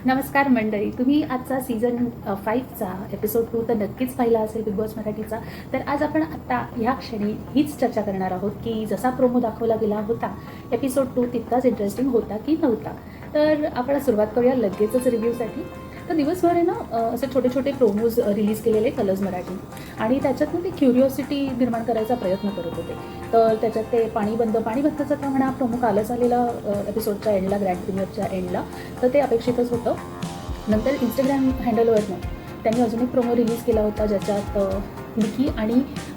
नमस्कार मंडळी, तुम्ही आजचा सीझन 5चा एपिसोड 2 तर नक्कीच पाहिला असेल बिग बॉस मराठीचा. तर आज आपण आत्ता ह्या क्षणी हीच चर्चा करणार आहोत की जसा प्रोमो दाखवला गेला होता एपिसोड 2 तितकाच इंटरेस्टिंग होता की नव्हता. तर आपण सुरुवात करूया लगेचच रिव्ह्यूसाठी. तर दिवसभर आहे ना असे छोटे छोटे प्रोमोज रिलीज केलेले कलर्स मराठी, आणि त्याच्यातनं ते क्युरिओसिटी निर्माण करायचा प्रयत्न करत होते. तर त्याच्यात ते पाणीबंदचा तर म्हणा प्रोमो कालच आलेला एपिसोडच्या एंडला, ग्रँड प्रीमियरच्या एंडला, तर ते अपेक्षितच होतं. नंतर इंस्टाग्राम हँडलवरनं त्यांनी अजून एक प्रोमो रिलीज केला होता ज्याच्यात निकी आणि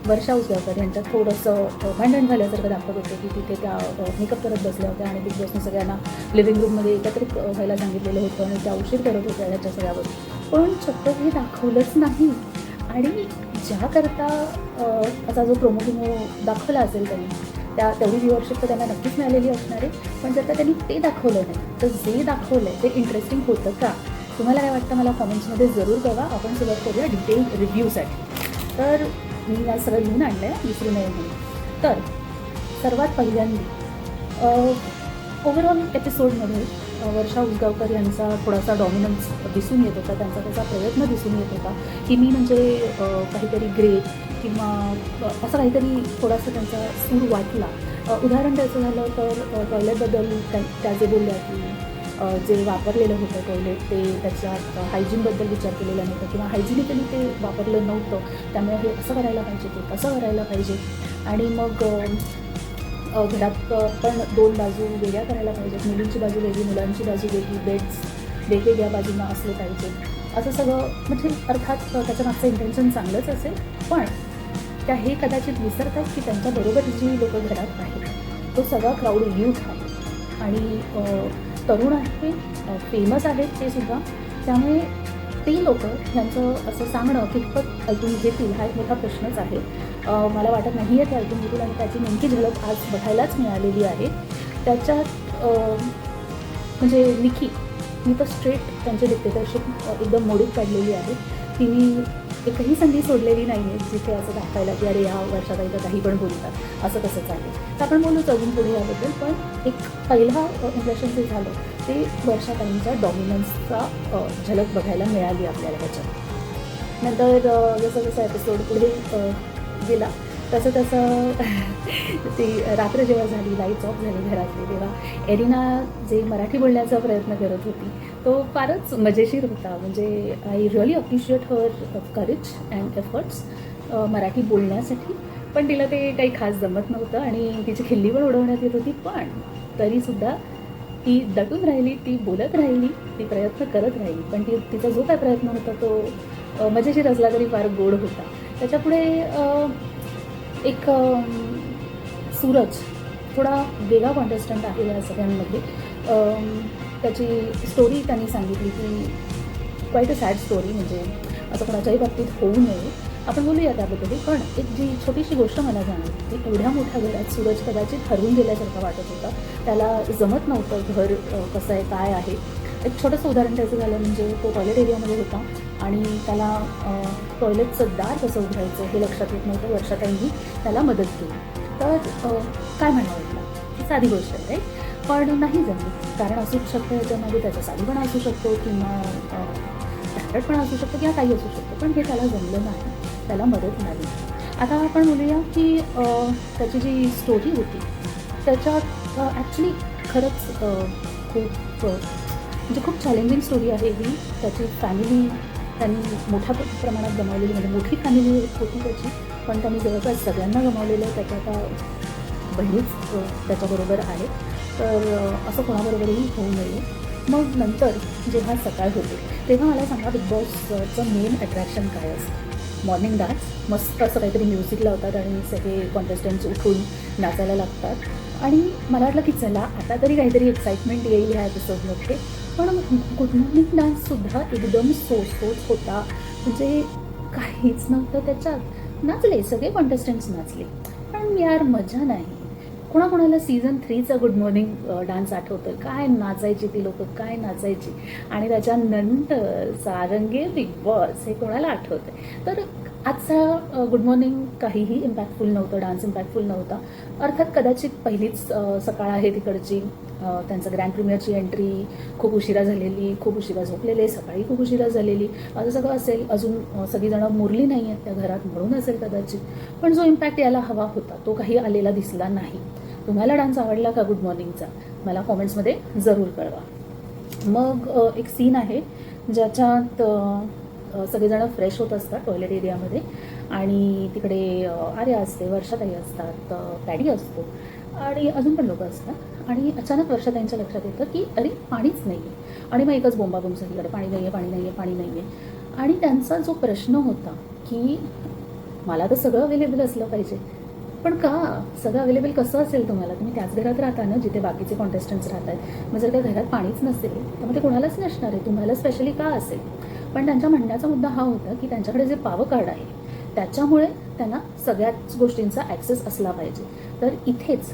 वर्षा उसगावकर यांच्यात थोडंसं भांडण झाल्यासारखं दाखवत होते की तिथे त्या मेकअप करत बसल्या होत्या आणि बिग बॉसने सगळ्यांना लिव्हिंग रूममध्ये एकत्रित व्हायला सांगितलेलं होतं आणि त्या उशीर करत होत्या ह्याच्या सगळ्यावर. पण चक्क हे दाखवलंच नाही. आणि ज्याकरता असा जो प्रोमो दाखवला असेल त्यांनी, तेवढी व्ह्युअरशिप तर त्यांना नक्कीच मिळालेली असणार आहे. पण जर का त्यांनी ते दाखवलं नाही तर जे दाखवलं आहे ते इंटरेस्टिंग होतं का? तुम्हाला काय वाटतं मला कमेंट्समध्ये जरूर कळवा. आपण सुरुवात करूया डिटेल रिव्ह्यूसाठी. तर मी आज सगळं लिहून आणलं आहे, विसरू नये म्हणून. तर सर्वात पहिल्यांदा ओव्हरऑल एपिसोडमध्ये वर्षा उसगावकर यांचा थोडासा डॉमिनन्स दिसून येत होता. त्यांचा त्याचा प्रयत्न दिसून येत होता की मी म्हणजे काहीतरी ग्रेट किंवा असं काहीतरी थोडासा त्यांचा सूर वाटला. उदाहरण द्यायचं झालं तर टॉयलेटबद्दल त्या जे बोलल्या की जे वापरलेलं होतं टॉयलेट ते त्याच्यात हायजीनबद्दल विचार केलेला नव्हता किंवा हायजिनिकली ते वापरलं नव्हतं, त्यामुळे हे असं करायला पाहिजे, ते तसं करायला पाहिजे. आणि मग घरात पण दोन बाजू वेगळ्या करायला पाहिजेत, मुलींची बाजू वेगळी, मुलांची बाजू वेगळी, बेड्स वेगवेगळ्या बाजूंना असले पाहिजे. असं सगळं म्हणजे अर्थात त्याच्या मागचं इंटेन्शन चांगलंच असेल, पण त्या हे कदाचित विसरतात की त्यांच्याबरोबर जी लोकं घरात आहेत तो सगळा क्राऊड यूथ आहे आणि तरुण आहे, फेमस आहेत ते सुद्धा. त्यामुळे ते लोकं ह्यांचं असं सांगणं कितपत ऐकून घेतील हा एक मोठा प्रश्नच आहे. मला वाटत नाही आहे ते ऐकून घेतील आणि त्याची नेमकी झलक आज बघायलाच मिळालेली आहे. त्याच्यात म्हणजे निकी मी तर स्ट्रेट त्यांची डिक्टेटरशिप एकदम मोडीत काढलेली आहे. तिने एकही संधी सोडलेली नाही आहे जिथे असं दाखवायला की अरे ह्या वर्षात तर काही पण बोलतात असं कसंच आहे. तर आपण बोलूच अजून पुढे याबद्दल, पण एक पहिला इम्प्रेशन जे झालं ते वर्षाताईंच्या डॉमिनन्सचा झलक बघायला मिळाली आपल्याला त्याच्यात. नंतर जसं जसं एपिसोड पुढे गेला तसं तसं ती रात्र जेव्हा झाली, लाईट्स ऑफ झाली घरातली, तेव्हा एरिना जे मराठी बोलण्याचा प्रयत्न करत होती तो फारच मजेशीर होता. म्हणजे I really appreciate her courage and efforts Marathi बोलण्यासाठी. पण तिला ते काही खास जमत नव्हतं आणि तिची खिल्ली पण उडवण्यात येत होती, पण तरीसुद्धा ती दटून राहिली, ती बोलत राहिली, ती प्रयत्न करत राहिली. पण तिचा जो काय प्रयत्न होता तो मजेशीर असला तरी फार गोड होता. त्याच्यापुढे एक सूरज थोडा वेगळा कॉन्टेस्टंट आहे या सगळ्यांमध्ये. त्याची स्टोरी त्यांनी सांगितली की क्वाईट अ सॅड स्टोरी, म्हणजे असं कोणाच्याही बाबतीत होऊ नये. आपण बोलूया त्याबद्दल. पण एक जी छोटीशी गोष्ट मला जाणवली की एवढ्या मोठ्या घरात सूरज कदाचित हरवून गेल्यासारखा वाटत होता. त्याला जमत नव्हतं घर कसं आहे काय आहे. एक छोटंसं उदाहरण द्यायचं झालं म्हणजे तो टॉयलेट एरियामध्ये होता आणि त्याला टॉयलेटचं दार कसं उघडायचं हे लक्षात येत नव्हतं. वर्षाताईंनी त्याला मदत केली. तर काय म्हणावं तुला, ही साधी गोष्ट आहे पण नाही जमली. कारण असूच शकतं याच्यामध्ये, त्याचा साधीपणा असू शकतो किंवा स्टँडर्डपणा असू शकतो किंवा काही असू शकतं, पण हे त्याला जमलं नाही, त्याला मदत मिळाली. आता आपण बोलूया की त्याची जी स्टोरी होती त्याच्यात ॲक्च्युली खरंच खूप म्हणजे खूप चॅलेंजिंग स्टोरी आहे ही. त्याची फॅमिली त्यांनी मोठ्या प्रमाणात गमावलेली, म्हणजे मोठी फॅमिली होती त्याची, पण त्यांनी जवळपास सगळ्यांना गमावलेलं आहे. त्याच्या आता बहिणीच त्याच्याबरोबर आहे. तर असं कोणाबरोबरही होऊ नये. मग नंतर जेव्हा सकाळ होते तेव्हा मला सांगा बिग बॉसचं मेन अट्रॅक्शन काय असतं? Morning dance. मस्त असं काहीतरी म्युझिक लावतात आणि सगळे कॉन्टेस्टंट्स उठून नाचायला लागतात. आणि मला वाटलं की चला आता तरी काहीतरी एक्साइटमेंट येईल ह्या एपिसोडमध्ये. पण गुड मॉर्निंग डान्ससुद्धा एकदम सोच होता. म्हणजे काहीच नव्हतं त्याच्यात. नाचले सगळे कॉन्टेस्टंट्स नाचले, पण यार मजा नाही. कोणाकोणाला सीझन 3चा गुड मॉर्निंग डान्स आठवतं? काय नाचायची ती लोकं, काय नाचायची. आणि त्याच्यानंतर सारंगे बिग बॉस हे कोणाला आठवतं? तर आजचा गुड मॉर्निंग काहीही इम्पॅक्टफुल नव्हतं, डान्स इम्पॅक्टफुल नव्हता. अर्थात कदाचित पहिलीच सकाळ आहे तिकडची. त्यांचं ग्रँड प्रीमियरची एंट्री खूप उशिरा झालेली, खूप उशिरा झोपलेले, सकाळी खूप उशिरा झालेली, असं सगळं असेल. अजून सगळीजणं मुरली नाही आहेत त्या घरात म्हणून असेल कदाचित. पण जो इम्पॅक्ट यायला हवा होता तो काही आलेला दिसला नाही. तुम्हाला डान्स आवडला का गुड मॉर्निंगचा? मला कॉमेंट्समध्ये जरूर कळवा. मग एक सीन आहे ज्याच्यात सगळेजणं फ्रेश होत असतात टॉयलेट एरियामध्ये आणि तिकडे आर्या असते, वर्षाताई असतात, पॅडी असतो आणि अजून पण लोकं असतात. आणि अचानक वर्षाताईंच्या लक्षात येतं की अरे पाणीच नाही आहे. आणि मग एकच बोंबाबोंब सगळीकडे, पाणी नाही आहे, पाणी नाही आहे, पाणी नाही आहे. आणि त्यांचा जो प्रश्न होता की मला तर सगळं अवेलेबल असलं पाहिजे, पण का सगळं अवेलेबल कसं असेल तुम्हाला? तुम्ही त्याच घरात राहता ना जिथे बाकीचे कॉन्टेस्टंट्स राहत आहेत. मग जर त्या घरात पाणीच नसेल तर मग ते कोणालाच नसणार आहे, तुम्हाला स्पेशली का असेल? पण त्यांच्या म्हणण्याचा मुद्दा हा होता की त्यांच्याकडे जे पॉवर कार्ड आहे त्याच्यामुळे त्यांना सगळ्याच गोष्टींचा ॲक्सेस असला पाहिजे. तर इथेच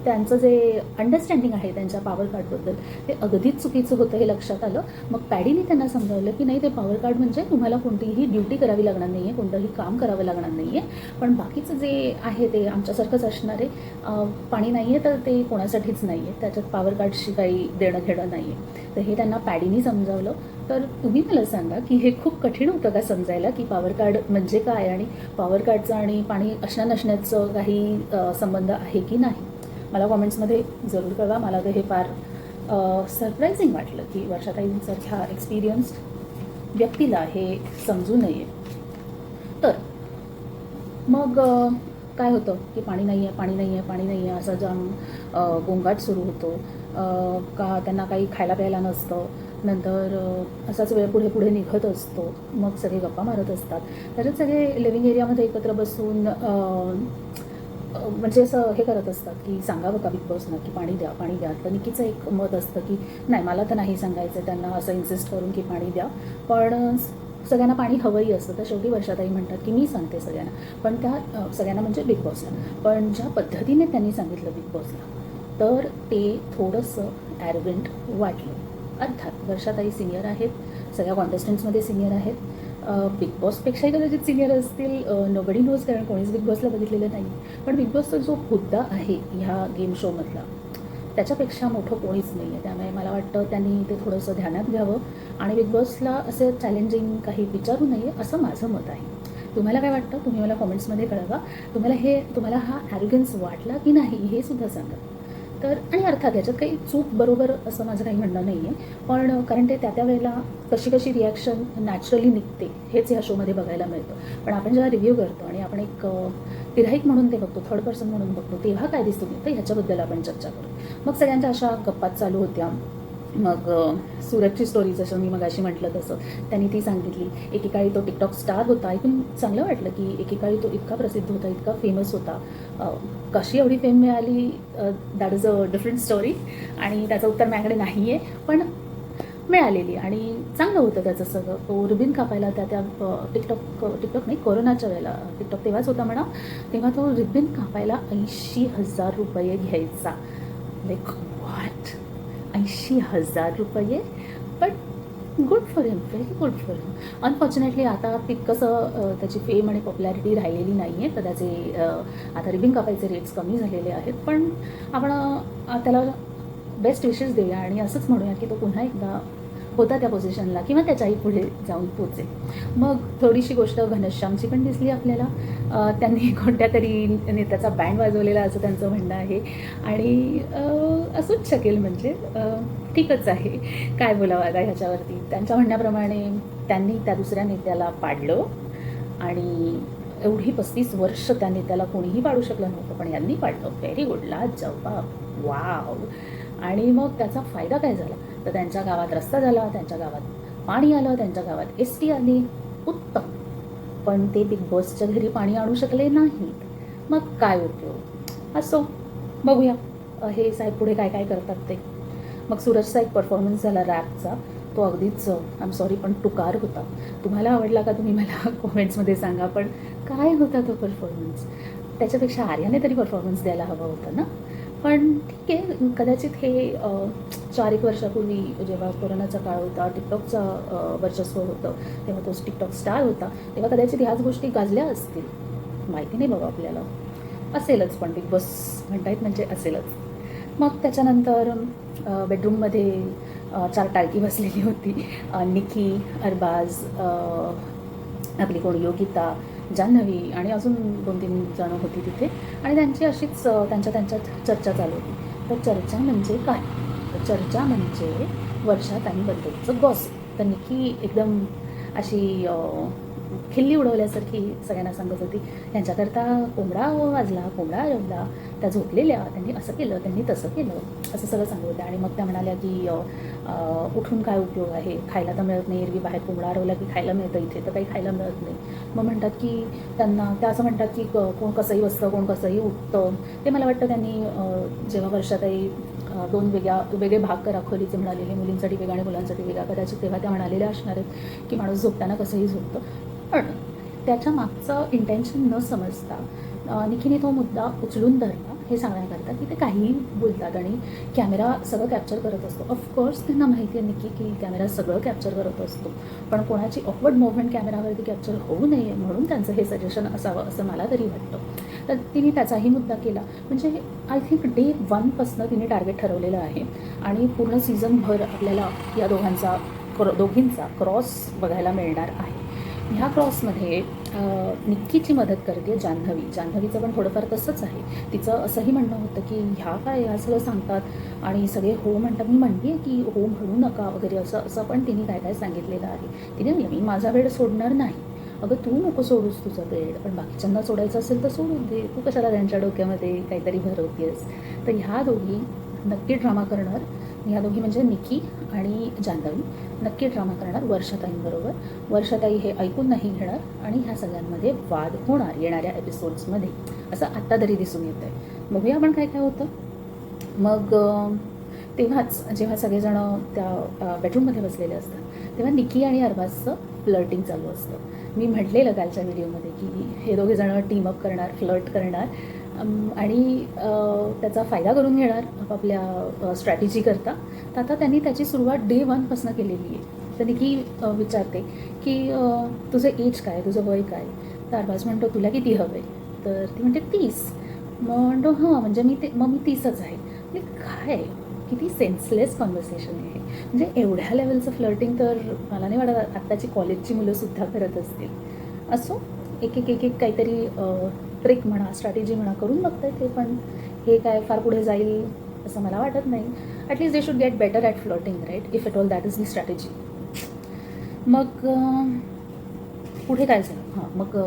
त्यांचं जे अंडरस्टँडिंग आहे त्यांच्या पॉवर कार्डबद्दल ते अगदीच चुकीचं होतं हे लक्षात आलं. मग पॅडीने त्यांना समजावलं की नाही, ते पॉवर कार्ड म्हणजे तुम्हाला कोणतीही ड्युटी करावी लागणार नाही आहे, कोणतंही काम करावं लागणार नाही आहे, पण बाकीचं जे आहे ते आमच्यासारखंच असणार आहे. पाणी नाही आहे तर ते कोणासाठीच नाही आहे, त्याच्यात पॉवर कार्डशी काही देणं घेणं नाही आहे. तर हे त्यांना पॅडीने समजावलं. तर तुम्ही मला सांगा की हे खूप कठीण होतं का समजायला की पॉवर कार्ड म्हणजे काय आणि पॉवर कार्डचं आणि पाणी असण्या नसण्याचं काही संबंध आहे की नाही? मला कॉमेंट्समध्ये जरूर कळवा. मला तर हे फार सरप्रायझिंग वाटलं की वर्षाताईंसारख्या एक्सपिरियन्स्ड व्यक्तीला हे समजू नये. तर मग काय होतं की पाणी नाही आहे, पाणी नाही आहे, पाणी नाही आहे असा जाम गोंगाट सुरू होतो. का त्यांना काही खायला प्यायला नसतं. नंतर असाच वेळ पुढे पुढे निघत असतो. मग सगळे गप्पा मारत असतात. त्याच्यात सगळे लिव्हिंग एरियामध्ये एकत्र बसून म्हणजे असं हे करत असतात की सांगावं का बिग बॉसना की पाणी द्या, पाणी द्या. तर निकीचं एक मत असतं की नाही, मला तर नाही सांगायचं त्यांना असं इन्सिस्ट करून की पाणी द्या, पण सगळ्यांना पाणी हवंही असतं. तर शेवटी वर्षाताई म्हणतात की मी सांगते सगळ्यांना, पण त्या सगळ्यांना म्हणजे बिग बॉसला, पण ज्या पद्धतीने त्यांनी सांगितलं बिग बॉसला तर ते थोडंसं ॲरोगंट वाटलं. अर्थात वर्षाताई सिनियर आहेत, सगळ्या कॉन्टेस्टंट्समध्ये सिनियर आहेत, बिग बॉसपेक्षाही कदाचित सिनियर असतील. नोबडी नोज, कारण कोणीच बिग बॉसला बघितलेलं नाही. पण बिग बॉसचा जो हुद्दा आहे ह्या गेम शोमधला त्याच्यापेक्षा मोठं कोणीच नाही आहे. त्यामुळे मला वाटतं त्यांनी ते थोडंसं ध्यानात घ्यावं आणि बिग बॉसला असे चॅलेंजिंग काही विचारू नये असं माझं मत आहे. तुम्हाला काय वाटतं? तुम्ही मला कॉमेंट्समध्ये कळवा. तुम्हाला हा ॲरोगन्स वाटला की नाही हे सुद्धा सांगा. तर आणि अर्थात याच्यात काही चूक बरोबर असं माझं काही म्हणणं नाही आहे, पण कारण ते त्या वेळेला कशी रिॲक्शन नॅचरली निघते हेच ह्या शोमध्ये बघायला मिळतं. पण आपण जेव्हा रिव्ह्यू करतो आणि आपण एक तिराईक म्हणून ते बघतो, थर्ड पर्सन म्हणून बघतो, तेव्हा काय दिसतो तर ह्याच्याबद्दल आपण चर्चा करू. मग सगळ्यांच्या अशा गप्पाच चालू होत्या. मग सूरजची स्टोरी जसं मी मगाशी म्हटलं तसं त्यांनी ती सांगितली. एकेकाळी तो टिकटॉक स्टार होता. ऐकून चांगलं वाटलं की एकेकाळी तो इतका प्रसिद्ध होता, इतका फेमस होता. कशी एवढी फेम मिळाली that is a different story आणि त्याचं उत्तर माझ्याकडे नाही आहे, पण मिळालेली आणि चांगलं होतं त्याचं सगळं. तो रिबिन कापायला त्या टिकटॉक नाही, कोरोनाच्या वेळेला टिकटॉक तेव्हाच होता म्हणा, तेव्हा तो रिबिन कापायला 80,000 रुपये घ्यायचा. लाईक व्हॉट, 80,000 रुपये? But good for him, very good for him. Unfortunately आता तितकंसं त्याची फेम आणि पॉप्युलॅरिटी राहिलेली नाही आहे, तर त्याचे आता रिबिन कापायचे रेट्स कमी झालेले आहेत. पण आपण त्याला बेस्ट विशेस देऊया आणि असंच म्हणूया की तो पुन्हा एकदा होता त्या पोझिशनला किंवा त्याच्याही पुढे जाऊन पोचेल. मग थोडीशी गोष्ट घनश्यामची पण दिसली आपल्याला. त्यांनी कोणत्या तरी नेत्याचा बँड वाजवलेला असं त्यांचं म्हणणं आहे आणि असूच शकेल, म्हणजे ठीकच आहे. काय बोलावं आता ह्याच्यावरती. त्यांच्या म्हणण्याप्रमाणे त्यांनी त्या दुसऱ्या नेत्याला पाडलं आणि एवढी 35 वर्ष त्या नेत्याला कोणीही पाडू शकलं नव्हतं, पण यांनी पाडलं. व्हेरी गुड, लाजवाब, वाव. आणि मग त्याचा फायदा काय झाला तर त्यांच्या गावात रस्ता झाला, त्यांच्या गावात पाणी आलं, त्यांच्या गावात SD आली, उत्तम. पण ते बिग बॉसच्या घरी पाणी आणू शकले नाहीत. मग काय उपयोग? असो, बघूया हे साहेब पुढे काय काय करतात ते. मग सूरजचा एक परफॉर्मन्स झाला रॅपचा, तो अगदीच आय एम सॉरी पण टुकार होता. तुम्हाला आवडला का? तुम्ही मला कॉमेंट्समध्ये सांगा. पण काय होता तो परफॉर्मन्स? त्याच्यापेक्षा आर्याने तरी परफॉर्मन्स द्यायला हवा होता ना. पण ठीक आहे, कदाचित हे 4-1 वर्षापूर्वी जेव्हा कोरोनाचा काळ होता, टिकटॉकचं वर्चस्व होतं, तेव्हा तो टिकटॉक स्टार होता, तेव्हा कदाचित ह्याच गोष्टी गाजल्या असतील. माहिती नाही बाबा आपल्याला. असेलच, पण बिग बॉस म्हणतायत म्हणजे असेलच. मग त्याच्यानंतर बेडरूममध्ये 4 टाळकी बसलेली होती. निकी, अरबाज, आपली कोण योगिता, जान्हवी आणि अजून 2-3 जणं होती तिथे आणि त्यांची अशीच त्यांच्यात चर्चा चालू होती. तर चर्चा म्हणजे काय? तर चर्चा म्हणजे वर्षाताईंबद्दलचं गॉसिप. तर निकी एकदम अशी खिल्ली उडवल्यासारखी सगळ्यांना सांगत होती, त्यांच्याकरता कोंबडा वाजला, कोंबडा जेवला, त्या झोपलेल्या, त्यांनी असं केलं, त्यांनी तसं केलं, असं सगळं सांगत होत्या. आणि मग त्या म्हणाल्या की उठून काय उपयोग आहे, खायला तर मिळत नाही, एरवी बाहेर कोंबडा हरवला की खायला मिळतं, इथे तर काही खायला मिळत नाही. मग म्हणतात की त्या असं म्हणतात की कोण कसंही बसतं, कोण कसंही उठतं. ते मला वाटतं त्यांनी जेव्हा वर्षाताई 2 वेगळे भाग करा खोलीचे म्हणालेले, मुलींसाठी वेगळा आणि मुलांसाठी वेगळा, कदाचित तेव्हा त्या म्हणालेल्या असणार आहेत की माणूस झोपताना कसंही झोपतं. पण त्याच्या मागचं इंटेन्शन न समजता निखीने तो मुद्दा उचलून धरला हे सांगण्याकरता की ते काहीही बोलतात आणि कॅमेरा सगळं कॅप्चर करत असतो. ऑफकोर्स त्यांना माहिती आहे निकी की कॅमेरा सगळं कॅप्चर करत असतो, पण कोणाची ऑकवर्ड मूव्हमेंट कॅमेरावरती कॅप्चर होऊ नये म्हणून त्यांचं हे सजेशन असावं असं मला तरी वाटतं. तर तिने त्याचाही मुद्दा केला. म्हणजे आय थिंक डे 1पासनं तिने टार्गेट ठरवलेलं आहे आणि पूर्ण सीझनभर आपल्याला या दोघींचा क्रॉस बघायला मिळणार आहे. ह्या क्रॉसमध्ये निक्कीची मदत करते जान्हवीचं पण थोडंफार तसंच आहे. तिचं असंही म्हणणं होतं की ह्या सगळं सांगतात आणि सगळे हो म्हणतात. मी म्हणते की हो म्हणू नका वगैरे असं पण तिने काय सांगितलेलं आहे. तिने म्हणलं मी माझा वेळ सोडणार नाही. अगं तू नको सोडूस तुझा वेळ, पण बाकीच्यांना सोडायचं असेल तर सोडून दे. तू कशाला त्यांच्या डोक्यामध्ये काहीतरी भरवतेस. तर ह्या दोघी नक्की ड्रामा करणार. ह्या दोघी म्हणजे निकी आणि जान्हवी नक्की ड्रामा करणार वर्षाताईंबरोबर. वर्षाताई हे ऐकून नाही घेणार आणि ह्या सगळ्यांमध्ये वाद होणार येणाऱ्या एपिसोड्समध्ये, असं आत्ता तरी दिसून येतं आहे. बघूया आपण काय काय होतं. मग तेव्हाच जेव्हा सगळेजणं त्या बेडरूममध्ये बसलेले असतात तेव्हा निकी आणि अरबाजचं फ्लर्टिंग चालू असतं. मी म्हटलेलं कालच्या व्हिडिओमध्ये की हे दोघेजणं टीमअप करणार, फ्लर्ट करणार आणि त्याचा फायदा करून घेणार आपापल्या स्ट्रॅटेजी करता. तर आता त्यांनी त्याची सुरुवात डे 1पासून केलेली आहे. तर निकी विचारते की तुझं एज काय, तुझं वय काय. तर अरबाज म्हणतो तुला किती हवं आहे. तर ती म्हणते 30. मग म्हणतो हां म्हणजे मी 30च आहे. म्हणजे काय किती सेन्सलेस कॉन्व्हर्सेशन आहे. म्हणजे एवढ्या लेवलचं फ्लर्टिंग तर मला नाही वाटत आत्ताची कॉलेजची मुलंसुद्धा करत असतील. असो एक काहीतरी ट्रिक म्हणा, स्ट्रॅटेजी म्हणा करून बघताय ते, पण हे काय फार पुढे जाईल असं मला वाटत नाही. At least they should get better at flirting right, if it all that is the strategy. मग पुढे काय झालं. मग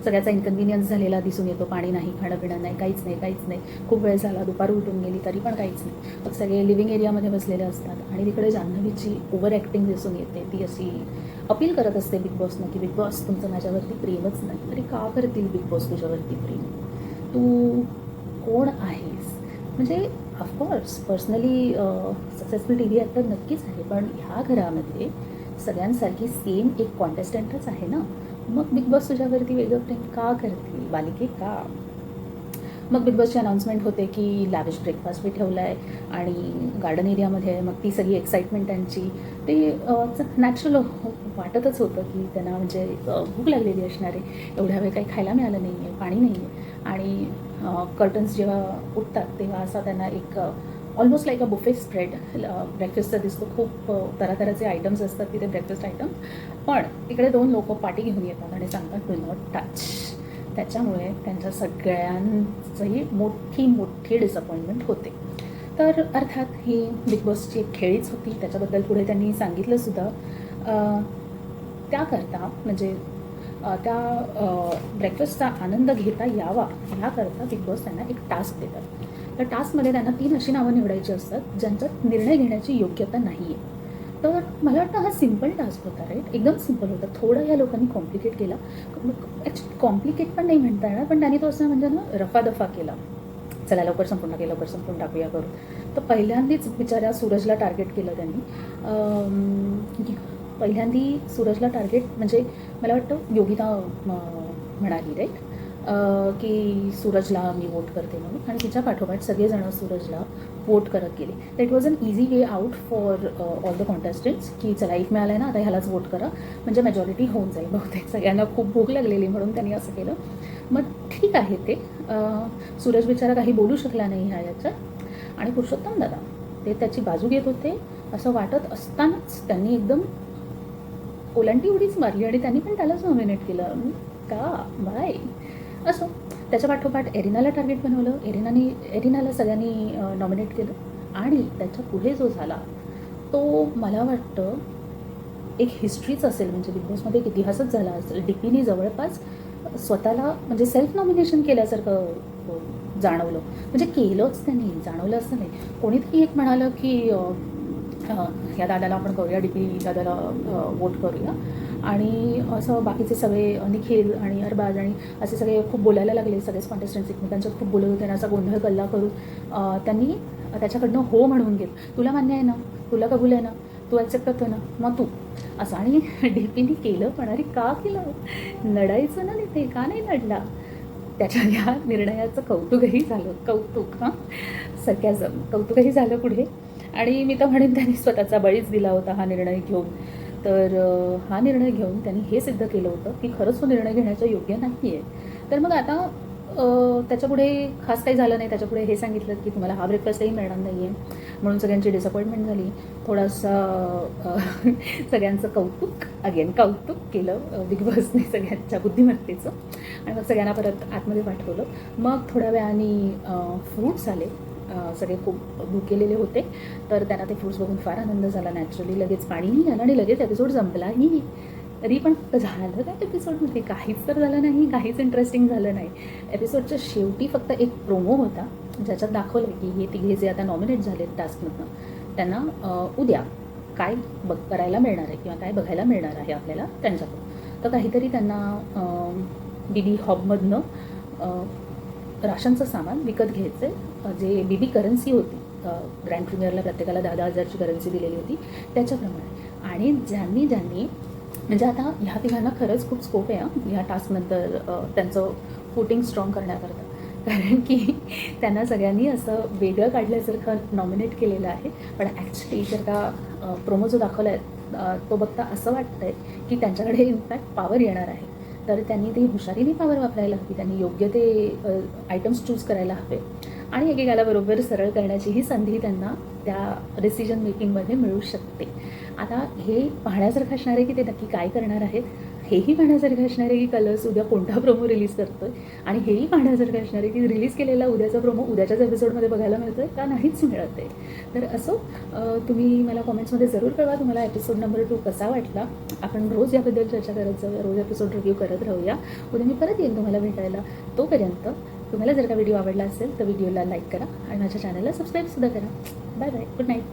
सगळ्याचा इन्कन्व्हिनियन्स झालेला दिसून येतो. पाणी नाही, खाणं पिणं नाही, काहीच नाही. खूप वेळ झाला, दुपार उठून गेली तरी पण काहीच नाही. मग सगळे लिव्हिंग एरियामध्ये बसलेले असतात आणि तिकडे जान्हवीची ओव्हर ॲक्टिंग दिसून येते. ती अशी अपील करत असते बिग बॉसनं की बिग बॉस तुमचं माझ्यावरती प्रेमच नाही. तरी का करतील बिग बॉस तुझ्यावरती प्रेम, तू कोण आहेस. म्हणजे of course personally successful T V actor नक्कीच आहे, पण ह्या घरामध्ये सगळ्यांसारखी सेम एक कॉन्टेस्टंटच आहे ना. मग बिग बॉस तुझ्यावरती वेगळं प्रेम का करतील, बालिके का. मग बिग बॉसची अनाऊन्समेंट होते की लॅविश ब्रेकफास्ट बी ठेवला आहे आणि गार्डन एरियामध्ये आहे. मग ती सगळी एक्साइटमेंट त्यांची ते नॅचरल वाटतच होतं की त्यांना म्हणजे भूक लागलेली असणार आहे. एवढ्या वेळ काही खायला मिळालं नाही आहे, पाणी नाही आहे आणि कर्टन्स जेव्हा उठतात तेव्हा असा त्यांना एक almost like a buffet spread ब्रेकफास्टचा दिसतो. खूप तऱ्हातऱ्हाचे आयटम्स असतात तिथे ब्रेकफास्ट आयटम. पण तिकडे 2 लोक पाटी घेऊन येतात आणि सांगतात डू नॉट टच. त्याच्यामुळे त्यांच्या सगळ्यांचंही मोठी डिसअपॉइंटमेंट होते. तर अर्थात ही बिग बॉसची एक खेळीच होती. त्याच्याबद्दल पुढे त्यांनी सांगितलंसुद्धा. त्याकरता म्हणजे त्या ब्रेकफास्टचा आनंद घेता यावा ह्याकरता बिग बॉस त्यांना एक टास्क देतात. त्या टास्कमध्ये त्यांना 3 अशी नावं निवडायची असतात ज्यांच्यात निर्णय घेण्याची योग्यता नाही आहे. तर मला वाटतं हा सिम्पल टास्क होता राईट, एकदम सिम्पल होता. थोडं या लोकांनी कॉम्प्लिकेट केला. ॲक्च्युली कॉम्प्लिकेट पण नाही म्हणता येणार, पण त्यांनी तो असं म्हणजे ना रफादफा केला. चला लवकर संपून टाकूया करून. तर पहिल्यांदाच बिचाऱ्या सूरजला टार्गेट केलं त्यांनी. पहिल्यांदी सूरजला टार्गेट म्हणजे मला वाटतं योगिता म्हणाली राईट. की सूरजला मी वोट करते म्हणून, आणि तिच्या पाठोपाठ सगळेजण सूरजला वोट करत गेले. तर it was an easy way out for all the contestants की चला एक मिळालं आहे ना, आता ह्यालाच वोट करा म्हणजे मेजॉरिटी होऊन जाईल. बहुतेक सगळ्यांना खूप भूक लागलेली म्हणून त्यांनी असं केलं. मग ठीक आहे ते सूरज बिचारा काही बोलू शकला नाही याच्यात, आणि पुरुषोत्तम दादा ते त्याची बाजू घेत होते. असं वाटत असतानाच त्यांनी एकदम ओलांटी उडीच मारली आणि त्यांनी पण त्यालाच नॉमिनेट केलं. का बाय असं. त्याच्या पाठोपाठ एरिनाला टार्गेट बनवलं. एरिनाला सगळ्यांनी नॉमिनेट केलं, आणि त्याच्या पुढे जो झाला तो मला वाटतं एक हिस्ट्रीच असेल, म्हणजे बिग बॉसमध्ये एक इतिहासच झाला असेल. डीपीने जवळपास स्वतःला म्हणजे सेल्फ नॉमिनेशन केल्यासारखं जाणवलं. म्हणजे केलंच त्यांनी, जाणवलं असं नाही. कोणीतरी एक म्हणालं की या दादाला आपण करूया, डीपी दादाला वोट करूया, आणि असं बाकीचे सगळे निखिल आणि अरबाज आणि असे सगळे खूप बोलायला लागले. सगळेच कॉन्टेस्टंट्स एकमेकांच्यात खूप बोलत होते आणि असा गोंधळ कल्ला करून त्यांनी त्याच्याकडनं हो म्हणून घेतलं. तुला मान्य आहे ना, तुला कबूल आहे ना, तू ॲक्सेप्ट करतो ना, मग तू असं. आणि डीपीने केलं पण. अरे का केलं? लढायचं ना ते, का नाही लढला? त्याच्या या निर्णयाचं कौतुकही झालं. कौतुक सगळ्याजण कौतुकही झालं पुढे. आणि मी तर म्हणेन त्यांनी स्वतःचा बळीच दिला होता हा निर्णय घेऊन. तर हा निर्णय घेऊन त्यांनी हे सिद्ध केलं होतं की खरंच तो निर्णय घेण्याच्या योग्य नाही आहे. तर मग आता त्याच्यापुढे खास काही झालं नाही. त्याच्यापुढे हे सांगितलं की तुम्हाला हा ब्रेकफास्टही मिळणार नाही आहे, म्हणून सगळ्यांची डिसअपॉइंटमेंट झाली. थोडासा सगळ्यांचं कौतुक केलं बिग बॉसने सगळ्यांच्या बुद्धिमत्तेचं, आणि मग सगळ्यांना परत आतमध्ये पाठवलं. मग थोड्या वेळाने फ्रूट्स आले. सगळे खूप भुकेलेले होते, तर त्यांना ते फ्रूट्स बघून फार आनंद झाला. नॅचरली लगेच पाणीही आलं आणि लगेच एपिसोड संपलाही. तरी पण झालं काय एपिसोडमध्ये? काहीच तर झालं नाही, काहीच इंटरेस्टिंग झालं नाही. एपिसोडच्या शेवटी फक्त एक प्रोमो होता ज्याच्यात दाखवलं की हे तिघे जे आता नॉमिनेट झालेत टास्कमधनं, त्यांना उद्या काय करायला मिळणार आहे किंवा काय बघायला मिळणार आहे आपल्याला त्यांच्याकडून. तर काहीतरी त्यांना बीबी हॉबमधनं राशनचं सामान विकत घ्यायचं आहे, जे बीबी करन्सी होती. ग्रँड प्रीमियरला प्रत्येकाला 10,000ची करन्सी दिलेली होती त्याच्याप्रमाणे. आणि ज्यांनी म्हणजे आता ह्या तिघांना खरंच खूप स्कोप आहे ह्या टास्कनंतर त्यांचं फुटिंग स्ट्रॉंग करण्याकरता. कारण की त्यांना सगळ्यांनी असं वेगळं काढल्यासारखं नॉमिनेट केलेलं आहे. पण ॲक्च्युली जर का प्रोमो जो दाखवला आहे तो बघता असं वाटतं आहे की त्यांच्याकडे इनफॅक्ट पॉवर येणार आहे. तर त्यांनी ती हुशारीने पॉवर वापरायला हवी. त्यांनी योग्य ते आयटम्स चूज करायला हवे, आणि एकेकाला बरोबर सरळ करण्याचीही संधी त्यांना त्या डिसिजन मेकिंगमध्ये मिळू शकते. आता हे पाहण्यासारखं असणार आहे की ते नक्की काय करणार आहेत, हेही पाहण्यासारखं असणार आहे की कलर्स उद्या कोणता प्रोमो रिलीज करतो आहे, आणि हेही पाहण्यासारखं असणार आहे की रिलीज केलेला उद्याचा प्रोमो उद्याच्याच एपिसोडमध्ये बघायला मिळतो आहे का नाहीच मिळत आहे. तर असो, तुम्ही मला कॉमेंट्समध्ये जरूर कळवा तुम्हाला एपिसोड नंबर 2 कसा वाटला. आपण रोज याबद्दल चर्चा करत जाऊया, रोज एपिसोड रिव्ह्यू करत राहूया. उद्या मी परत येईन तुम्हाला भेटायला. तोपर्यंत तुम्हाला जर का व्हिडिओ आवडला असेल तर व्हिडिओला लाईक करा आणि माझ्या चॅनलला सबस्क्राईबसुद्धा करा. Bye bye, good night.